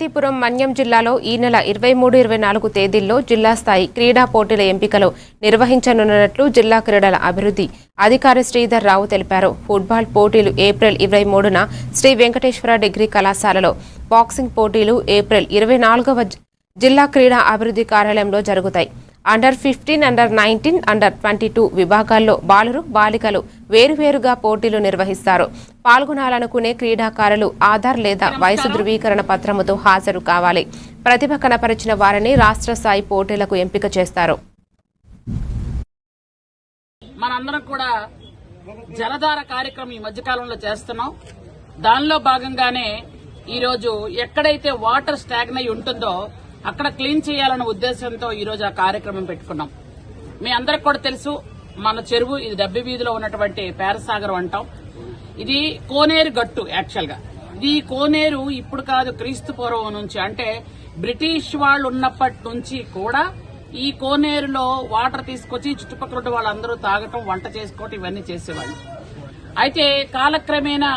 పార్వతీపురం మన్యం జిల్లాలో ఈ నెల 23-24 తేదీల్లో జిల్లా స్థాయి క్రీడా పోటీల ఎంపికలు నిర్వహించనున్నట్లు జిల్లా క్రీడల అభివృద్ధి అధికారి శ్రీధర్ రావు తెలిపారు. ఫుట్బాల్ పోటీలు ఏప్రిల్ 23న శ్రీ వెంకటేశ్వర డిగ్రీ కళాశాలలో, బాక్సింగ్ పోటీలు ఏప్రిల్ 24వ జిల్లా క్రీడా అభివృద్ధి కార్యాలయంలో జరుగుతాయి. అండర్ 15, అండర్ 19, అండర్ 22 విభాగాల్లో బాలురు, బాలికలు వేరువేరుగా పోటీలు నిర్వహిస్తారు. పాల్గొనాలనుకునే క్రీడాకారులు ఆధార్ లేదా వయసు ధృవీకరణ పత్రముతో హాజరు కావాలి. ప్రతిభ కనపరిచిన వారిని రాష్ట్ర స్థాయి పోటీలకు ఎంపిక చేస్తారు. మనందరం కూడా జలధార కార్యక్రమం ఈ మధ్యకాలంలో చేస్తున్నాం. దానిలో భాగంగానే ఈరోజు ఎక్కడైతే వాటర్ స్టాగ్న్ అయి ఉంటుందో అక్కడ క్లీన్ చేయాలన్న ఉద్దేశంతో ఈ రోజు ఆ కార్యక్రమం పెట్టుకున్నాం. మీ అందరికి కూడా తెలుసు, మన చెరువు ఇది డబ్బి వీధిలో ఉన్నటువంటి పేరసాగరం అంటాం. ఇది కోనేరు గట్టు. యాక్చువల్ గా ఇది కోనేరు ఇప్పుడు కాదు, క్రీస్తు పూర్వం నుంచి, అంటే బ్రిటిష్ వాళ్ళు ఉన్నప్పటి నుంచి కూడా ఈ కోనేరులో వాటర్ తీసుకొచ్చి చుట్టుపక్కల ఉన్న వాళ్ళందరూ తాగటం, వంట చేసుకోవటం ఇవన్నీ చేసేవాళ్ళు. అయితే కాలక్రమేణా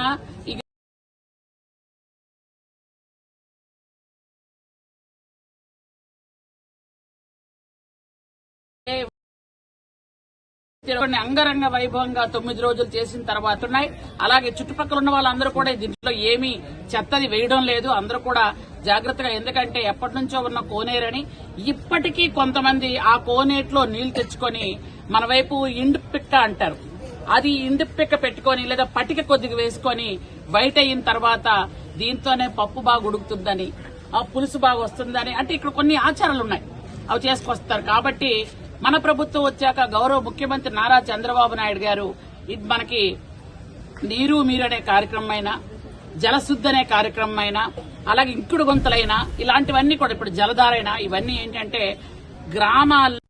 అంగరంగ వైభవంగా 9 రోజులు చేసిన తర్వాత ఉన్నాయి. అలాగే చుట్టుపక్కల ఉన్న వాళ్ళందరూ కూడా దీంట్లో ఏమీ చెత్తది వేయడం లేదు. అందరూ కూడా జాగ్రత్తగా, ఎందుకంటే ఎప్పటి నుంచో ఉన్న కోనేరని, ఇప్పటికీ కొంతమంది ఆ కోనేట్లో నీళ్లు తెచ్చుకొని మన వైపు ఇండు పిక్క అంటారు, అది ఇండు పిక్క పెట్టుకొని లేదా పటిక కొద్దిగా వేసుకొని బయట అయిన తర్వాత దీంతోనే పప్పు బాగా ఉడుకుతుందని, ఆ పులుసు బాగా వస్తుందని, అంటే ఇక్కడ కొన్ని ఆచారాలు ఉన్నాయి, అవి చేసుకొస్తారు. కాబట్టి మన ప్రభుత్వం వచ్చాక గౌరవ ముఖ్యమంత్రి నారా చంద్రబాబు నాయుడు గారు ఇది మనకి నీరు మీరు అనే కార్యక్రమం అయినా, జలశుద్ధి అనే కార్యక్రమం అయినా, అలాగే ఇంకుడు గుంతలైనా, ఇలాంటివన్నీ కూడా ఇప్పుడు జలధారైనా, ఇవన్నీ ఏంటంటే గ్రామాల్లో